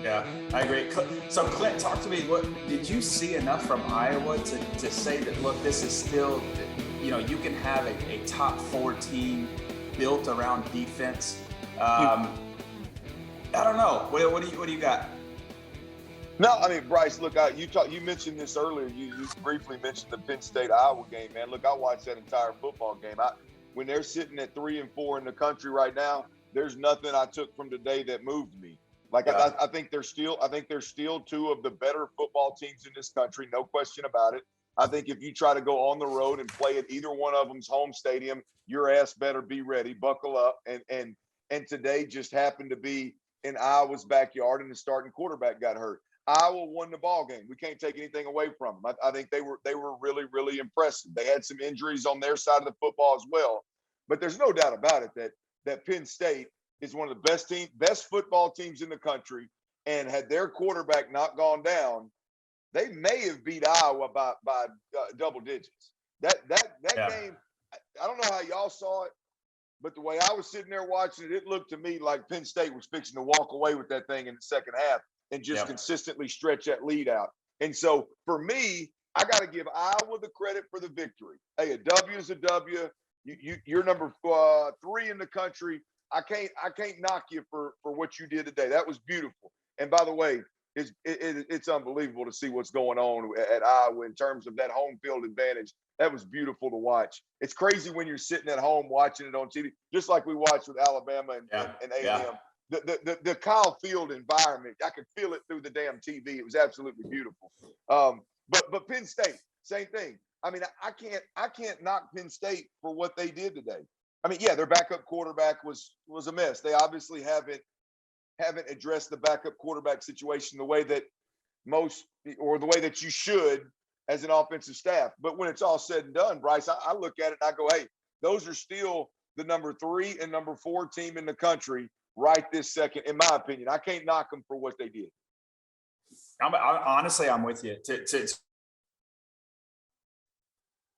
Yeah, I agree. So Clint, talk to me. What did you see enough from Iowa to say that, look, this is still, you can have a top 4 team built around defense. I don't know. What do you got? No, I mean, Bryce, look, you mentioned this earlier. You briefly mentioned the Penn State Iowa game, man. Look, I watched that entire football game. When they're sitting at 3-4 in the country right now, there's nothing I took from today that moved me. Like, Yeah. I think they're still two of the better football teams in this country, no question about it. I think if you try to go on the road and play at either one of them's home stadium, your ass better be ready, buckle up. And today just happened to be in Iowa's backyard, and the starting quarterback got hurt. Iowa won the ball game. We can't take anything away from them. I think they were really, really impressive. They had some injuries on their side of the football as well, but there's no doubt about it that Penn State is one of the best football teams in the country. And had their quarterback not gone down, they may have beat Iowa by double digits. That Yeah. game, I don't know how y'all saw it, but the way I was sitting there watching it, it looked to me like Penn State was fixing to walk away with that thing in the second half and just consistently stretch that lead out. And so for me, I got to give Iowa the credit for the victory. Hey, a W is a W. You're number 3 in the country. I can't knock you for what you did today. That was beautiful. And by the way, it's unbelievable to see what's going on at Iowa in terms of that home field advantage. That was beautiful to watch. It's crazy when you're sitting at home watching it on TV, just like we watched with Alabama and A&M. Yeah. The Kyle Field environment, I could feel it through the damn TV. It was absolutely beautiful. But Penn State, same thing. I mean, I can't knock Penn State for what they did today. I mean, yeah, their backup quarterback was a mess. They obviously haven't addressed the backup quarterback situation the way that the way that you should as an offensive staff. But when it's all said and done, Bryce, I look at it and I go, hey, those are still the number 3 and number 4 team in the country right this second, in my opinion. I can't knock them for what they did. Honestly, I'm with you. To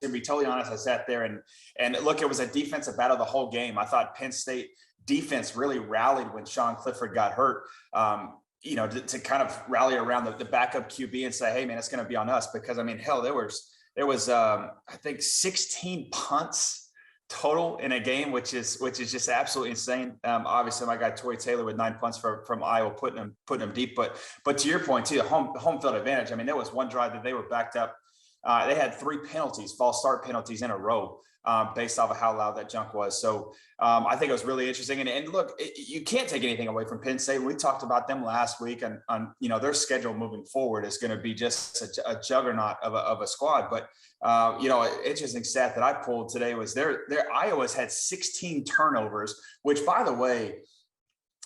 be totally honest, I sat there and look, it was a defensive battle the whole game. I thought Penn State defense really rallied when Sean Clifford got hurt, to kind of rally around the backup QB and say, hey man, it's going to be on us. Because I mean, hell, there was I think 16 punts total in a game, which is just absolutely insane. Obviously my guy Tory Taylor with 9 punts from Iowa, putting them deep, but to your point too, the home field advantage. I mean, there was one drive that they were backed up. They had 3 penalties, false start penalties in a row, based off of how loud that junk was. So I think it was really interesting. And look, you can't take anything away from Penn State. We talked about them last week, and their schedule moving forward is going to be just a juggernaut of a squad. But interesting stat that I pulled today was their Iowa's had 16 turnovers, which, by the way,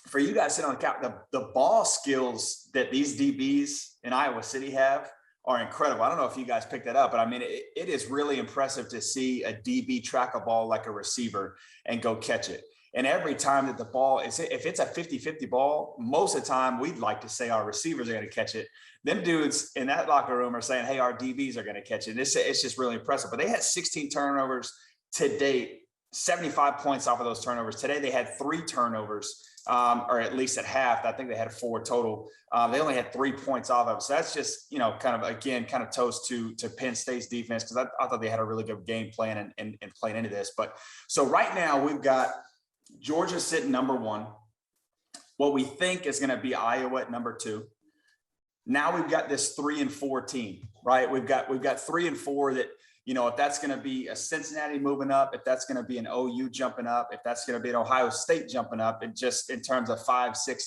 for you guys sitting on the couch, the ball skills that these DBs in Iowa City have are incredible. I don't know if you guys picked that up, but I mean, it is really impressive to see a DB track a ball like a receiver and go catch it. And every time that the ball is, if it's a 50-50 ball, most of the time we'd like to say our receivers are going to catch it. Them dudes in that locker room are saying, hey, our DBs are going to catch it. It's just really impressive. But they had 16 turnovers to date, 75 points off of those turnovers. Today they had 3 turnovers. Or at least at half. I think they had 4 total. They only had 3 points off of it. So that's just, kind of toast to Penn State's defense, because I thought they had a really good game plan and playing into this. But so right now we've got Georgia sitting number 1. What we think is going to be Iowa at number 2. Now we've got this 3 and 4 team, right? We've got 3 and 4 that, if that's going to be a Cincinnati moving up, if that's going to be an OU jumping up, if that's going to be an Ohio State jumping up, and just in terms of 5, 6,